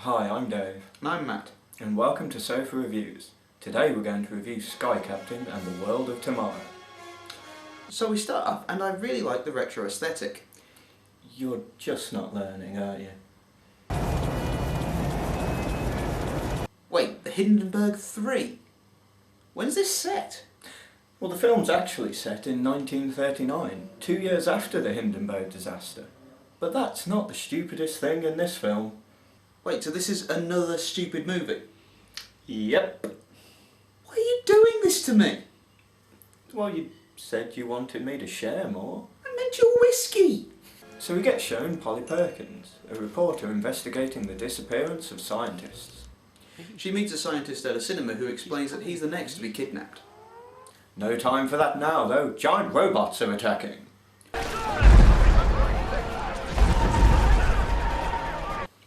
Hi, I'm Dave. And I'm Matt. And welcome to Sofa Reviews. Today we're going to review Sky Captain and the World of Tomorrow. So we start off, and I really like the retro aesthetic. You're just not learning, aren't you? Wait, the Hindenburg 3? When's this set? Well, the film's actually set in 1939, 2 years after the Hindenburg disaster. But that's not the stupidest thing in this film. Wait, so this is another stupid movie? Yep. Why are you doing this to me? Well, you said you wanted me to share more. I meant your whiskey! So we get shown Polly Perkins, a reporter investigating the disappearance of scientists. She meets a scientist at a cinema who explains that he's the next to be kidnapped. No time for that now, though. Giant robots are attacking.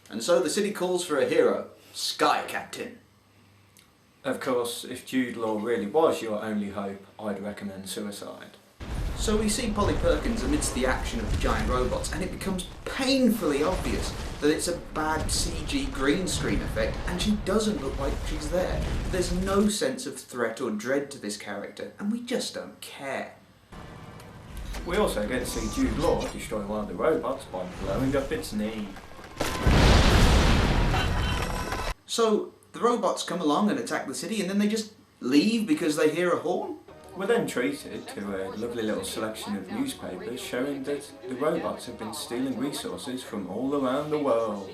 And so the city calls for a hero, Sky Captain. Of course, if Jude Law really was your only hope, I'd recommend suicide. So we see Polly Perkins amidst the action of the giant robots, and it becomes painfully obvious that it's a bad CG green screen effect, and she doesn't look like she's there. There's no sense of threat or dread to this character, and we just don't care. We also get to see Jude Law destroy one of the robots by blowing up its knee. So the robots come along and attack the city, and then they just leave because they hear a horn? We're then treated to a lovely little selection of newspapers showing that the robots have been stealing resources from all around the world.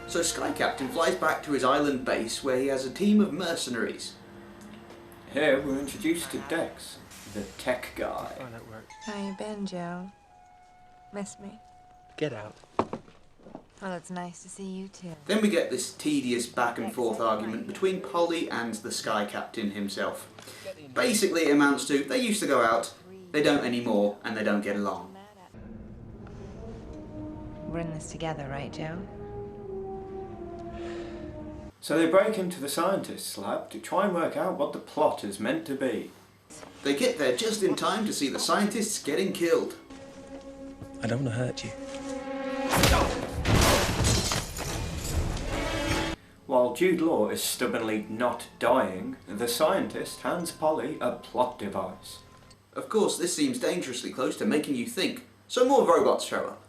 So Sky Captain flies back to his island base where he has a team of mercenaries. Here we're introduced to Dex, the tech guy. How you been, Joe? Miss me? Get out. Well, it's nice to see you too. Then we get this tedious back and forth argument between Polly and the Sky Captain himself. Basically it amounts to, they used to go out, they don't anymore, and they don't get along. We're in this together, right, Joe? So they break into the scientist's lab to try and work out what the plot is meant to be. They get there just in time to see the scientists getting killed. I don't want to hurt you. While Jude Law is stubbornly not dying, the scientist hands Polly a plot device. Of course, this seems dangerously close to making you think, so more robots show up.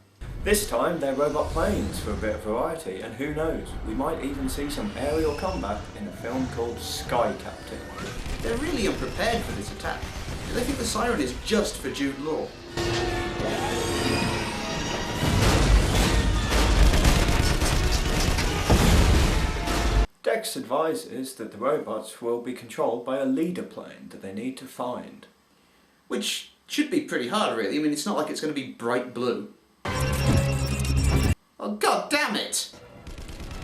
This time they're robot planes for a bit of variety, and who knows, we might even see some aerial combat in a film called Sky Captain. They're really unprepared for this attack. They think the siren is just for Jude Law. Dex advises that the robots will be controlled by a leader plane that they need to find. Which should be pretty hard, really. I mean, it's not like it's going to be bright blue. Oh, god damn it!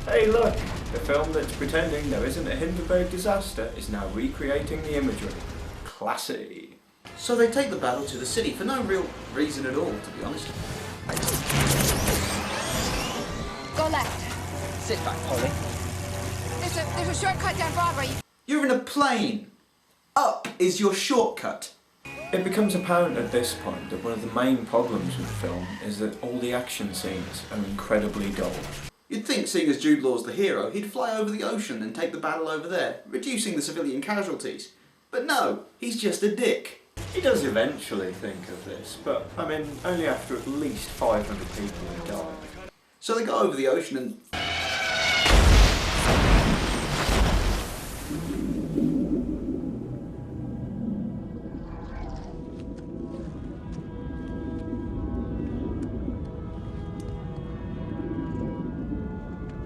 Hey look, the film that's pretending there isn't a Hindenburg disaster is now recreating the imagery. Classy. So they take the battle to the city for no real reason at all, to be honest. Go left. Sit back, Polly. There's a shortcut down Broadway. You're in a plane! Up is your shortcut. It becomes apparent at this point that one of the main problems with the film is that all the action scenes are incredibly dull. You'd think, seeing as Jude Law's the hero, he'd fly over the ocean and take the battle over there, reducing the civilian casualties. But no, he's just a dick. He does eventually think of this, but I mean, only after at least 500 people have died. So they go over the ocean and...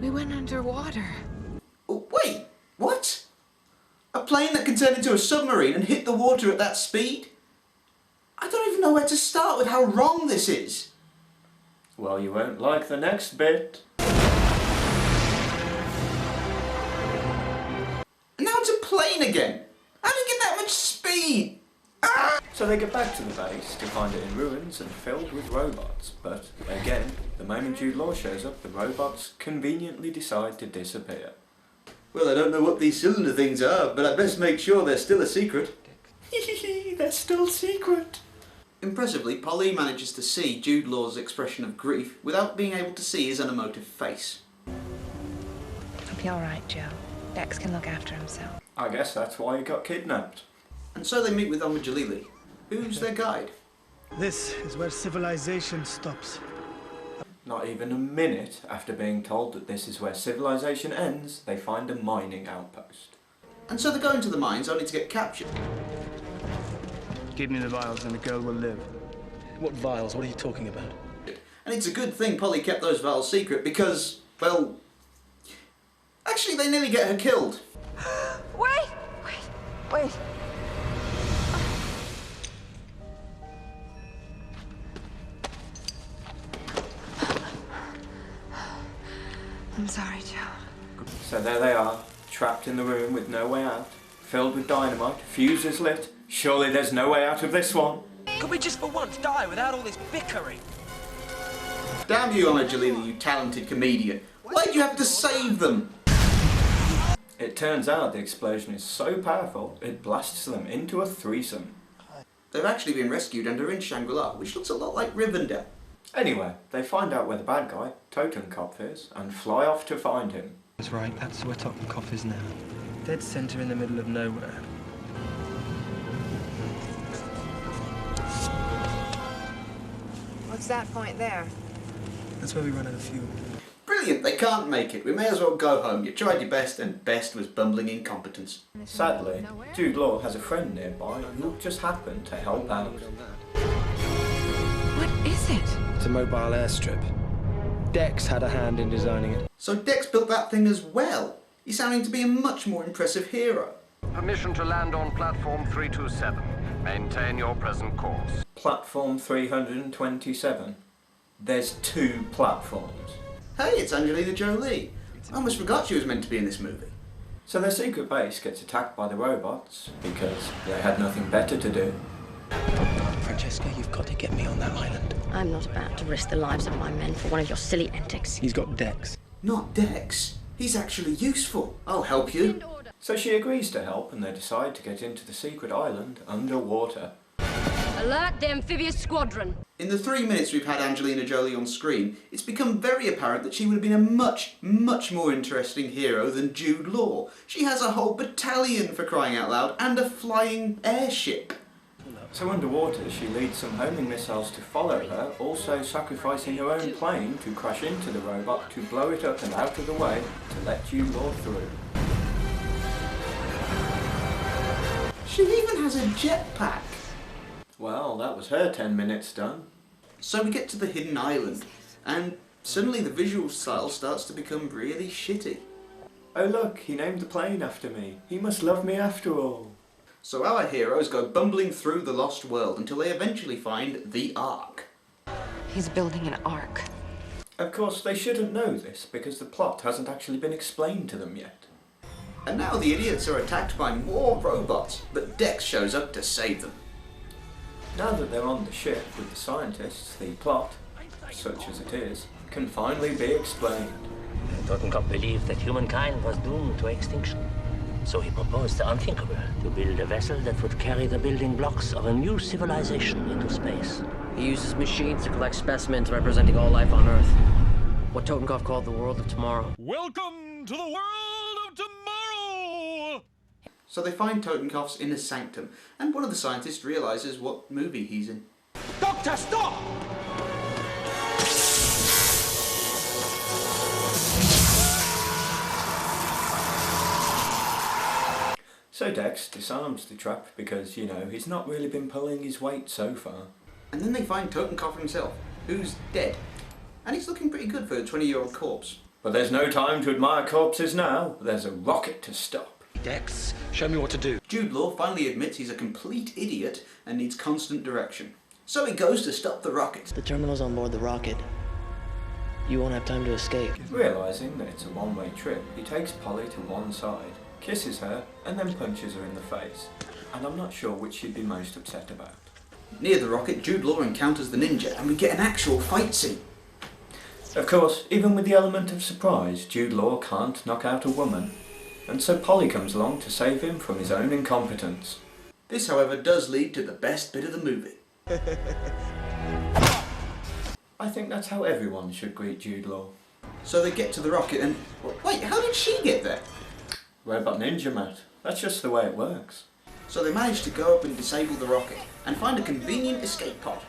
We went underwater. Oh, wait, what? A plane that can turn into a submarine and hit the water at that speed? I don't even know where to start with how wrong this is. Well, you won't like the next bit. And now it's a plane again. How do you get that much speed? Ah! So they get back to the base to find it in ruins and filled with robots, but again, the moment Jude Law shows up, the robots conveniently decide to disappear. Well, I don't know what these cylinder things are, but I best make sure they're still a secret. They're still secret. Impressively, Polly manages to see Jude Law's expression of grief without being able to see his unemotive face. be all right, Joe. Dex can look after himself. I guess that's why he got kidnapped. And so they meet with Jalili, who's their guide. This is where civilization stops. Not even a minute after being told that this is where civilization ends, they find a mining outpost. And so they go into the mines only to get captured. Give me the vials and the girl will live. What vials? What are you talking about? And it's a good thing Polly kept those vials secret because, well, actually they nearly get her killed. Wait. I'm sorry, Joe. So there they are, trapped in the room with no way out, filled with dynamite, fuses lit. Surely there's no way out of this one. Could we just for once die without all this bickering? Damn you, Jalili, you talented comedian. Why'd you have to save them? It turns out the explosion is so powerful, it blasts them into a threesome. They've actually been rescued and are in Shangri-La, which looks a lot like Rivendell. Anyway, they find out where the bad guy, Totenkopf, is, and fly off to find him. That's right, that's where Totenkopf is now. Dead centre in the middle of nowhere. What's that point there? That's where we run out of fuel. Brilliant, they can't make it. We may as well go home. You tried your best, and best was bumbling incompetence. Sadly, Jude Law has a friend nearby who just happened to help out. What is it? It's a mobile airstrip. Dex had a hand in designing it. So Dex built that thing as well. He's sounding to be a much more impressive hero. Permission to land on platform 327. Maintain your present course. Platform 327. There's 2 platforms. Hey, it's Angelina Jolie. I almost forgot she was meant to be in this movie. So their secret base gets attacked by the robots because they had nothing better to do. Francesca, you've got to get me on that island. I'm not about to risk the lives of my men for one of your silly antics. He's got Dex. Not Dex. He's actually useful. I'll help you. So she agrees to help and they decide to get into the secret island underwater. Alert the amphibious squadron. In the 3 minutes we've had Angelina Jolie on screen, it's become very apparent that she would have been a much, much more interesting hero than Jude Law. She has a whole battalion, for crying out loud, and a flying airship. So underwater she leads some homing missiles to follow her, also sacrificing her own plane to crash into the robot to blow it up and out of the way to let Jude Law through. She even has a jetpack. Well, that was her 10 minutes done. So we get to the hidden island, and suddenly the visual style starts to become really shitty. Oh look, he named the plane after me. He must love me after all. So our heroes go bumbling through the lost world until they eventually find the Ark. He's building an ark. Of course, they shouldn't know this because the plot hasn't actually been explained to them yet. And now the idiots are attacked by more robots, but Dex shows up to save them. Now that they're on the ship with the scientists, the plot, such as it is, can finally be explained. Totenkopf believed that humankind was doomed to extinction. So he proposed the unthinkable, to build a vessel that would carry the building blocks of a new civilization into space. He uses machines to collect specimens representing all life on Earth. What Totenkopf called the world of tomorrow. Welcome to the world of tomorrow! So they find Totenkopf's inner sanctum, and one of the scientists realizes what movie he's in. Doctor, stop! So Dex disarms the trap because, you know, he's not really been pulling his weight so far. And then they find Totenkopf himself, who's dead. And he's looking pretty good for a 20-year-old corpse. But there's no time to admire corpses now. There's a rocket to stop. Dex, show me what to do. Jude Law finally admits he's a complete idiot and needs constant direction. So he goes to stop the rocket. The terminal's on board the rocket. You won't have time to escape. Realising that it's a one-way trip, he takes Polly to one side, kisses her, and then punches her in the face. And I'm not sure which she'd be most upset about. Near the rocket, Jude Law encounters the ninja and we get an actual fight scene. Of course, even with the element of surprise, Jude Law can't knock out a woman. And so Polly comes along to save him from his own incompetence. This, however, does lead to the best bit of the movie. I think that's how everyone should greet Jude Law. So they get to the rocket and... Wait, how did she get there? Robot ninja, Matt. That's just the way it works. So they manage to go up and disable the rocket and find a convenient escape pod.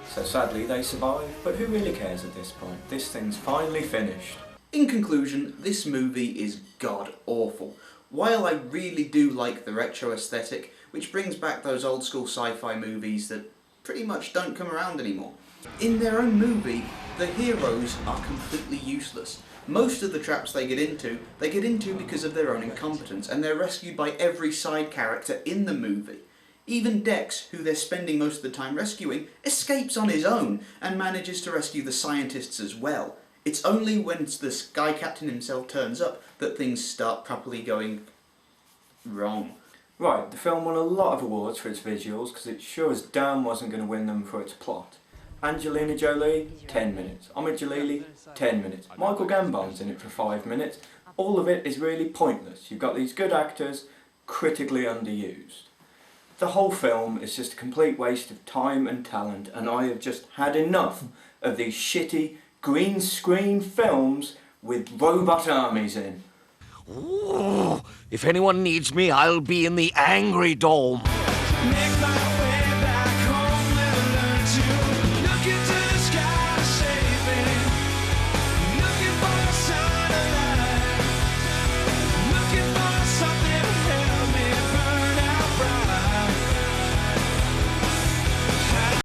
So sadly they survive, but who really cares at this point? This thing's finally finished. In conclusion, this movie is god awful. While I really do like the retro aesthetic, which brings back those old school sci-fi movies that pretty much don't come around anymore. In their own movie, the heroes are completely useless. Most of the traps they get into because of their own incompetence, and they're rescued by every side character in the movie. Even Dex, who they're spending most of the time rescuing, escapes on his own and manages to rescue the scientists as well. It's only when the Sky Captain himself turns up that things start properly going wrong. Right, the film won a lot of awards for its visuals because it sure as damn wasn't going to win them for its plot. Angelina Jolie, 10 minutes. Omid Jalili, 10 minutes. Michael Gambon's in it for 5 minutes. All of it is really pointless. You've got these good actors, critically underused. The whole film is just a complete waste of time and talent, and I have just had enough of these shitty green screen films with robot armies in. Ooh, if anyone needs me, I'll be in the Angry Dome. Make my